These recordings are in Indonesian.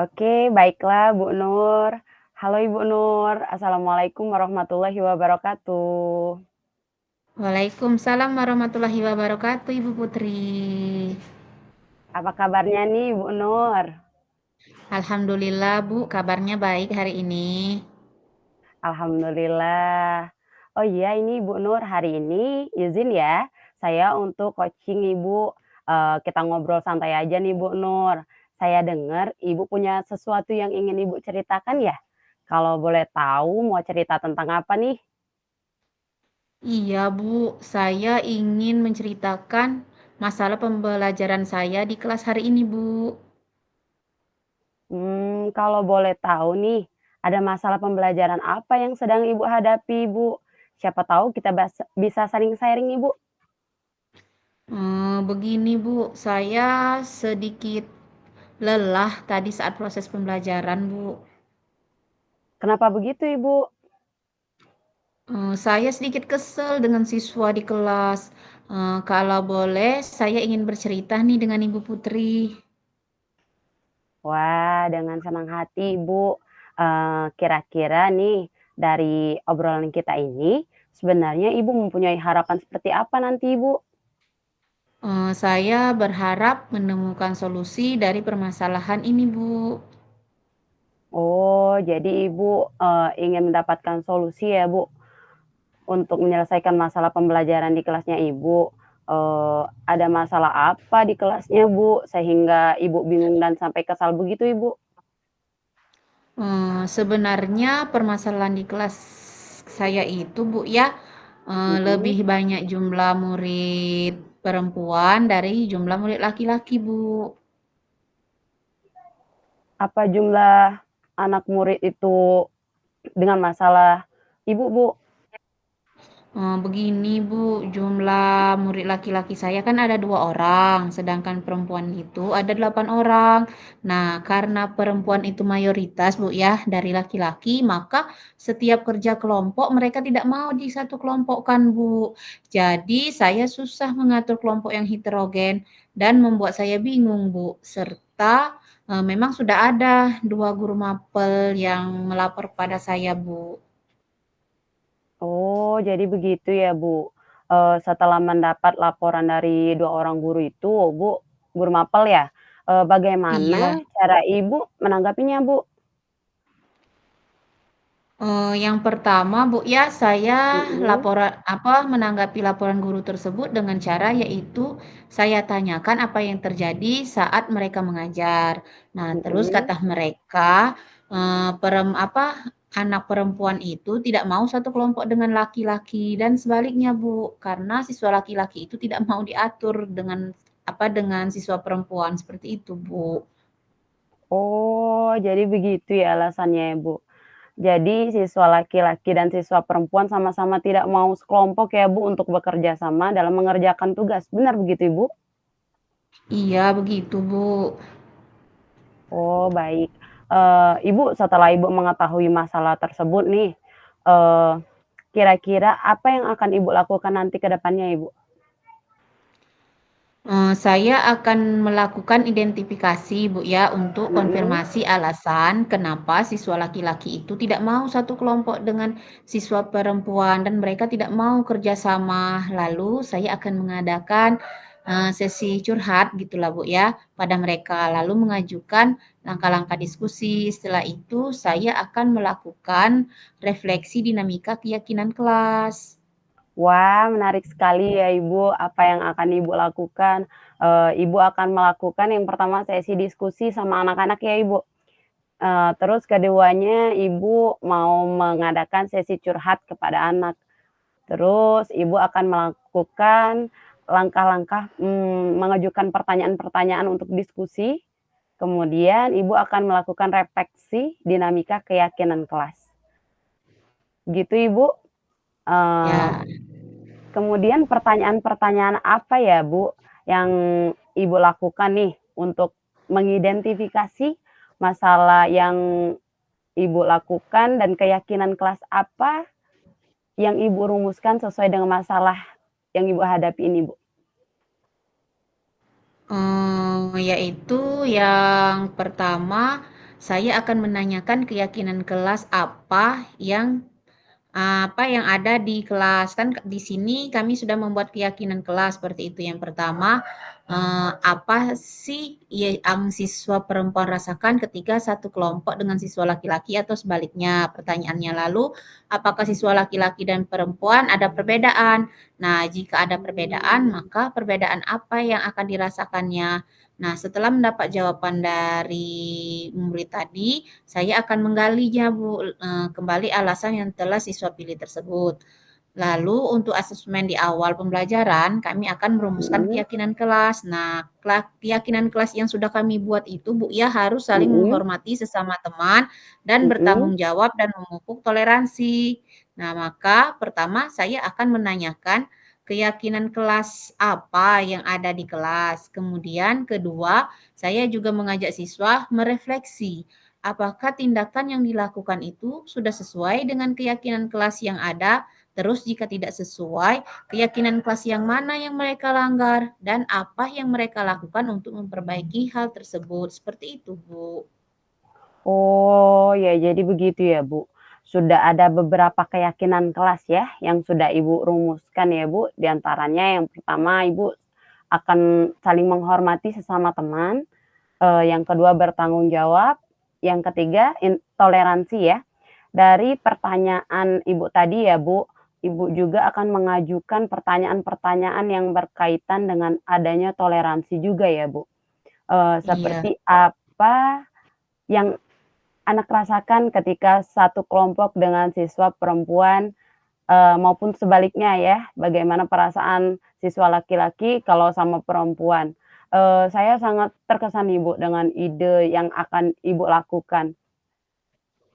Oke, baiklah Bu Nur. Halo Ibu Nur, Assalamualaikum warahmatullahi wabarakatuh. Waalaikumsalam warahmatullahi wabarakatuh, Ibu Putri. Apa kabarnya nih Bu Nur? Alhamdulillah, Bu, kabarnya baik hari ini. Alhamdulillah. Oh iya ini Bu Nur, hari ini izin ya, saya untuk coaching Ibu, kita ngobrol santai aja nih Bu Nur. Saya dengar Ibu punya sesuatu yang ingin Ibu ceritakan ya? Kalau boleh tahu mau cerita tentang apa nih? Iya, Bu, saya ingin menceritakan masalah pembelajaran saya di kelas hari ini, Bu. Kalau boleh tahu nih, ada masalah pembelajaran apa yang sedang Ibu hadapi, Bu? Siapa tahu kita bisa saling sharing, Ibu. Begini, Bu, saya sedikit lelah tadi saat proses pembelajaran, Bu. Kenapa begitu, Ibu? Saya sedikit kesel dengan siswa di kelas. Kalau boleh, saya ingin bercerita nih dengan Ibu Putri. Wah, dengan senang hati, Ibu. Kira-kira nih, dari obrolan kita ini, sebenarnya Ibu mempunyai harapan seperti apa nanti, Ibu? Saya berharap menemukan solusi dari permasalahan ini, Bu. Oh, jadi Ibu, ingin mendapatkan solusi ya, Bu? Untuk menyelesaikan masalah pembelajaran di kelasnya Ibu, ada masalah apa di kelasnya, Bu, sehingga Ibu bingung dan sampai kesal begitu, Ibu? Sebenarnya permasalahan di kelas saya itu, Bu, ya, Mhm. lebih banyak jumlah murid perempuan dari jumlah murid laki-laki, Bu. Apa jumlah anak murid itu dengan masalah Ibu, Bu? Begini Bu, jumlah murid laki-laki saya kan ada 2 orang, sedangkan perempuan itu ada 8 orang. Nah, karena perempuan itu mayoritas Bu ya dari laki-laki, maka setiap kerja kelompok mereka tidak mau di satu kelompokkan Bu. Jadi saya susah mengatur kelompok yang heterogen dan membuat saya bingung Bu. Serta memang sudah ada 2 guru mapel yang melapor pada saya Bu. Oh, jadi begitu ya, Bu. Setelah mendapat laporan dari 2 orang guru itu, Bu, guru mapel ya, Iya. bagaimana cara Ibu menanggapinya, Bu? Yang pertama, Bu, ya saya Mhm, menanggapi laporan guru tersebut dengan cara yaitu saya tanyakan apa yang terjadi saat mereka mengajar. Nah, terus mhm. kata mereka, eee, perem apa, anak perempuan itu tidak mau satu kelompok dengan laki-laki dan sebaliknya, Bu, karena siswa laki-laki itu tidak mau diatur dengan siswa perempuan, seperti itu, Bu. Oh, jadi begitu ya alasannya ya, Bu. Jadi siswa laki-laki dan siswa perempuan sama-sama tidak mau sekelompok ya, Bu, untuk bekerja sama dalam mengerjakan tugas, benar begitu, Ibu? Iya, begitu, Bu. Oh, baik. Ibu, setelah Ibu mengetahui masalah tersebut nih, eee, kira-kira apa yang akan Ibu lakukan nanti ke depannya, Ibu? Saya akan melakukan identifikasi, Bu, ya, untuk Mhm. konfirmasi alasan kenapa siswa laki-laki itu tidak mau satu kelompok dengan siswa perempuan dan mereka tidak mau kerjasama. Lalu saya akan mengadakan, sesi curhat gitulah, Bu, ya, pada mereka, lalu mengajukan langkah-langkah diskusi. Setelah itu saya akan melakukan refleksi dinamika keyakinan kelas. Wah, menarik sekali ya, Ibu, apa yang akan Ibu lakukan. Ibu akan melakukan yang pertama sesi diskusi sama anak-anak ya, Ibu? Terus keduanya Ibu mau mengadakan sesi curhat kepada anak. Terus Ibu akan melakukan langkah-langkah, mengajukan pertanyaan-pertanyaan untuk diskusi, kemudian Ibu akan melakukan refleksi dinamika keyakinan kelas. Gitu Ibu? Eee, Ya. kemudian pertanyaan-pertanyaan apa ya Bu, yang Ibu lakukan nih untuk mengidentifikasi masalah yang Ibu lakukan dan keyakinan kelas apa yang Ibu rumuskan sesuai dengan masalah yang Ibu hadapi ini, Bu? Yaitu yang pertama, saya akan menanyakan keyakinan kelas apa yang ada di kelas. Kan di sini kami sudah membuat keyakinan kelas seperti itu. Yang pertama, apa sih yang siswa perempuan rasakan ketika satu kelompok dengan siswa laki-laki atau sebaliknya? Pertanyaannya lalu, apakah siswa laki-laki dan perempuan ada perbedaan? Nah, jika ada perbedaan, maka perbedaan apa yang akan dirasakannya? Nah, setelah mendapat jawaban dari murid tadi, saya akan menggalinya, Bu, kembali alasan yang telah siswa pilih tersebut. Lalu untuk asesmen di awal pembelajaran, kami akan merumuskan Mhm, keyakinan kelas. Nah, keyakinan kelas yang sudah kami buat itu, Bu, ya harus saling mhm, menghormati sesama teman dan mhm. bertanggung jawab dan memupuk toleransi. Nah, maka pertama saya akan menanyakan keyakinan kelas apa yang ada di kelas. Kemudian kedua, saya juga mengajak siswa merefleksi apakah tindakan yang dilakukan itu sudah sesuai dengan keyakinan kelas yang ada. Terus jika tidak sesuai, keyakinan kelas yang mana yang mereka langgar dan apa yang mereka lakukan untuk memperbaiki hal tersebut. Seperti itu, Bu. Oh, ya jadi begitu ya, Bu. Sudah ada beberapa keyakinan kelas ya, yang sudah Ibu rumuskan ya, Bu. Di antaranya yang pertama Ibu akan saling menghormati sesama teman, yang kedua bertanggung jawab, yang ketiga toleransi ya. Dari pertanyaan Ibu tadi ya, Bu, Ibu juga akan mengajukan pertanyaan-pertanyaan yang berkaitan dengan adanya toleransi juga ya, Bu. Iya. Seperti apa yang anak rasakan ketika satu kelompok dengan siswa perempuan, maupun sebaliknya ya, bagaimana perasaan siswa laki-laki kalau sama perempuan. Saya sangat terkesan Ibu dengan ide yang akan Ibu lakukan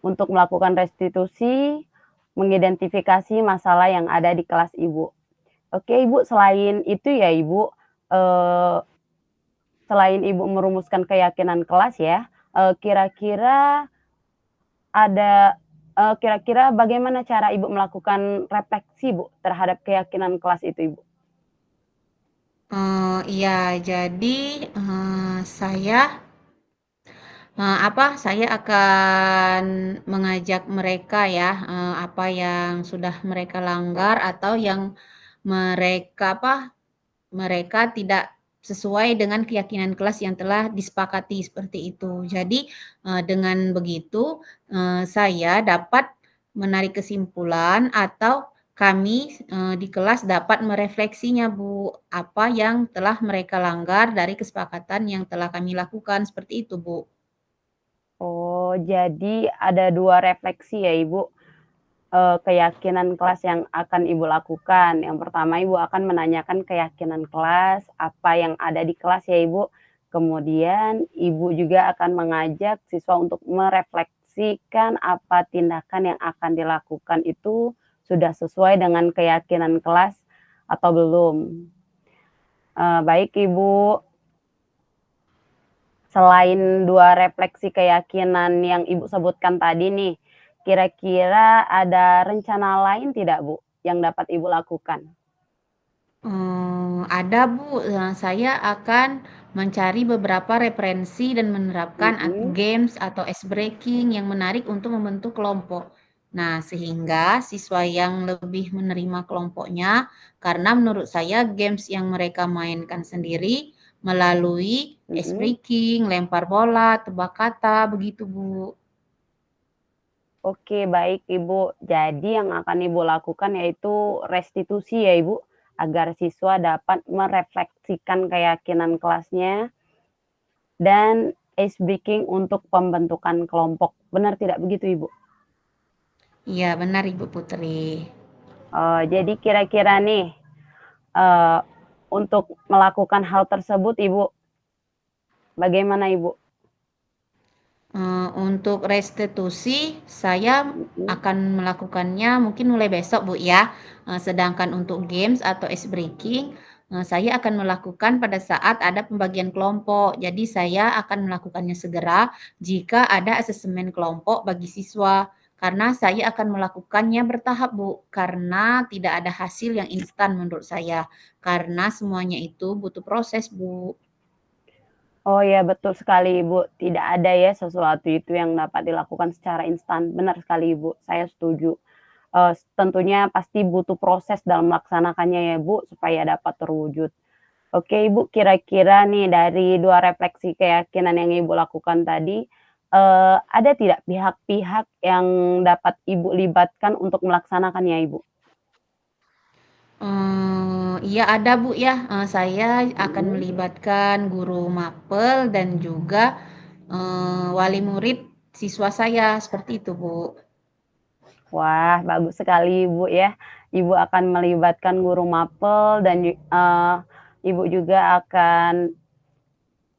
untuk melakukan restitusi, mengidentifikasi masalah yang ada di kelas Ibu. Oke Ibu, selain itu ya Ibu, eee, selain Ibu merumuskan keyakinan kelas ya, kira-kira kira-kira bagaimana cara Ibu melakukan refleksi, Bu, terhadap keyakinan kelas itu, Ibu? Iya, jadi saya akan mengajak mereka ya, apa yang sudah mereka langgar atau yang mereka tidak sesuai dengan keyakinan kelas yang telah disepakati seperti itu. Jadi, dengan begitu, saya dapat menarik kesimpulan atau kami, di kelas dapat merefleksinya, Bu, apa yang telah mereka langgar dari kesepakatan yang telah kami lakukan, seperti itu, Bu. Oh, jadi ada 2 refleksi ya, Ibu, keyakinan kelas yang akan Ibu lakukan. Yang pertama Ibu akan menanyakan keyakinan kelas, apa yang ada di kelas ya, Ibu. Kemudian Ibu juga akan mengajak siswa untuk merefleksikan apa tindakan yang akan dilakukan itu sudah sesuai dengan keyakinan kelas atau belum. Baik Ibu, selain 2 refleksi keyakinan yang Ibu sebutkan tadi nih, kira-kira ada rencana lain tidak, Bu, yang dapat Ibu lakukan? Ada Bu, saya akan mencari beberapa referensi dan menerapkan Mhm, games atau ice breaking yang menarik untuk membentuk kelompok. Nah, sehingga siswa yang lebih menerima kelompoknya, karena menurut saya games yang mereka mainkan sendiri melalui ice mhm. breaking, lempar bola, tebak kata, begitu Bu. Oke, baik Ibu. Jadi yang akan Ibu lakukan yaitu restitusi ya, Ibu, agar siswa dapat merefleksikan keyakinan kelasnya dan ice breaking untuk pembentukan kelompok. Benar tidak begitu, Ibu? Iya, benar Ibu Putri. Jadi kira-kira nih, eee, untuk melakukan hal tersebut Ibu, bagaimana Ibu? Untuk restitusi, saya Mhm, akan melakukannya mungkin mulai besok, Bu, ya. Sedangkan untuk games atau ice breaking, saya akan melakukan pada saat ada pembagian kelompok. Jadi saya akan melakukannya segera jika ada asesmen kelompok bagi siswa. Karena saya akan melakukannya bertahap, Bu, karena tidak ada hasil yang instan menurut saya. Karena semuanya itu butuh proses, Bu. Oh ya, betul sekali Ibu, tidak ada ya sesuatu itu yang dapat dilakukan secara instan, benar sekali Ibu, saya setuju. Tentunya pasti butuh proses dalam melaksanakannya ya Bu, supaya dapat terwujud. Oke Ibu, kira-kira nih dari 2 refleksi keyakinan yang Ibu lakukan tadi, ada tidak pihak-pihak yang dapat Ibu libatkan untuk melaksanakannya Ibu? Iya ada Bu ya, saya akan Mhm. melibatkan guru mapel dan juga, wali murid siswa saya, seperti itu Bu. Wah, bagus sekali Ibu ya. Ibu akan melibatkan guru mapel dan Ibu juga akan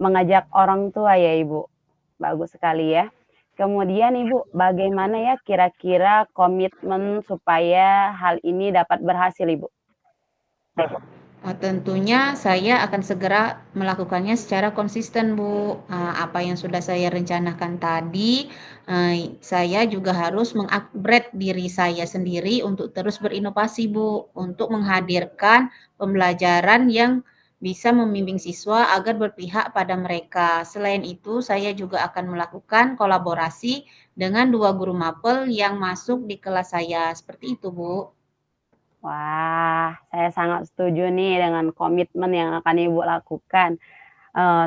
mengajak orang tua ya Ibu. Bagus sekali ya. Kemudian Ibu, bagaimana ya kira-kira komitmen supaya hal ini dapat berhasil Ibu? Tentunya saya akan segera melakukannya secara konsisten, Bu. Apa yang sudah saya rencanakan tadi, saya juga harus mengupgrade diri saya sendiri untuk terus berinovasi, Bu, untuk menghadirkan pembelajaran yang bisa membimbing siswa agar berpihak pada mereka. Selain itu, saya juga akan melakukan kolaborasi dengan 2 guru mapel yang masuk di kelas saya, seperti itu, Bu. Wah, saya sangat setuju nih dengan komitmen yang akan Ibu lakukan.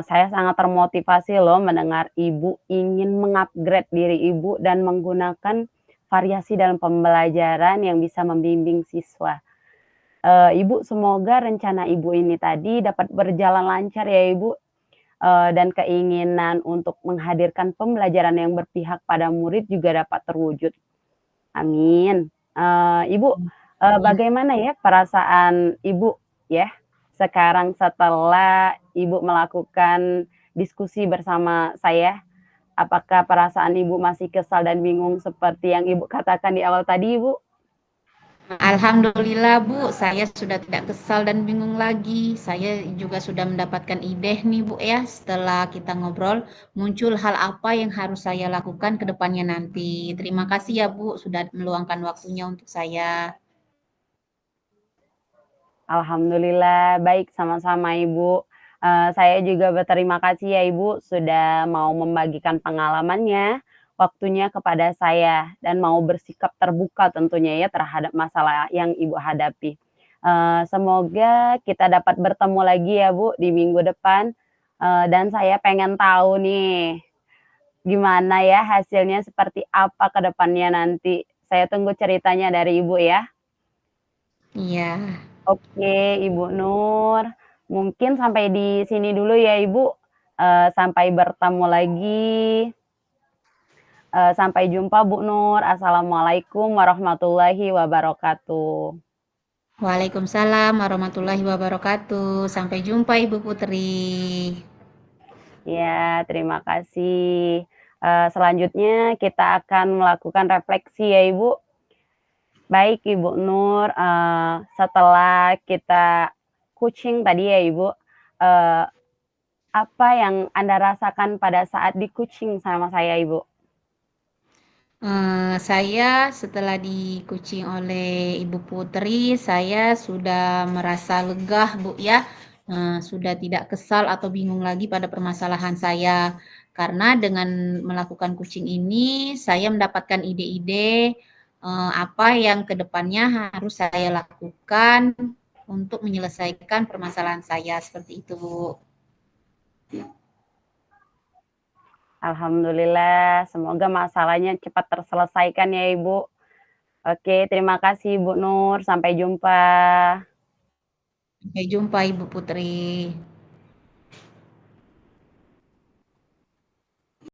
Saya sangat termotivasi loh mendengar Ibu ingin mengupgrade diri Ibu dan menggunakan variasi dalam pembelajaran yang bisa membimbing siswa. Ibu semoga rencana Ibu ini tadi dapat berjalan lancar ya Ibu, dan keinginan untuk menghadirkan pembelajaran yang berpihak pada murid juga dapat terwujud. Amin. Ibu, Amin. bagaimana ya perasaan Ibu ya, sekarang setelah Ibu melakukan diskusi bersama saya? Apakah perasaan Ibu masih kesal dan bingung seperti yang Ibu katakan di awal tadi, Ibu? Alhamdulillah Bu, saya sudah tidak kesal dan bingung lagi. Saya juga sudah mendapatkan ide nih Bu ya, setelah kita ngobrol, muncul hal apa yang harus saya lakukan ke depannya nanti. Terima kasih ya Bu, sudah meluangkan waktunya untuk saya. Alhamdulillah, baik sama-sama Ibu. Saya juga berterima kasih ya Ibu, sudah mau membagikan pengalamannya, waktunya kepada saya, dan mau bersikap terbuka tentunya ya terhadap masalah yang Ibu hadapi. Semoga kita dapat bertemu lagi ya Bu di minggu depan, dan saya pengen tahu nih, gimana ya hasilnya seperti apa ke depannya nanti. Saya tunggu ceritanya dari Ibu ya. Iya, Oke, Ibu Nur. Mungkin sampai di sini dulu ya, Ibu. Sampai bertemu lagi. Sampai jumpa, Bu Nur. Assalamualaikum warahmatullahi wabarakatuh. Waalaikumsalam warahmatullahi wabarakatuh. Sampai jumpa Ibu Putri. Ya, terima kasih. Selanjutnya kita akan melakukan refleksi ya, Ibu. Baik, Ibu Nur, setelah kita coaching tadi ya, Ibu, eee, apa yang Anda rasakan pada saat di-coaching sama saya, Ibu? Saya setelah di-coaching oleh Ibu Putri, saya sudah merasa lega, Bu, ya, sudah tidak kesal atau bingung lagi pada permasalahan saya. Karena dengan melakukan coaching ini, saya mendapatkan ide-ide, apa yang ke depannya harus saya lakukan untuk menyelesaikan permasalahan saya, seperti itu, Bu. Alhamdulillah, semoga masalahnya cepat terselesaikan ya, Ibu. Oke, terima kasih Ibu Nur, sampai jumpa. Sampai jumpa Ibu Putri.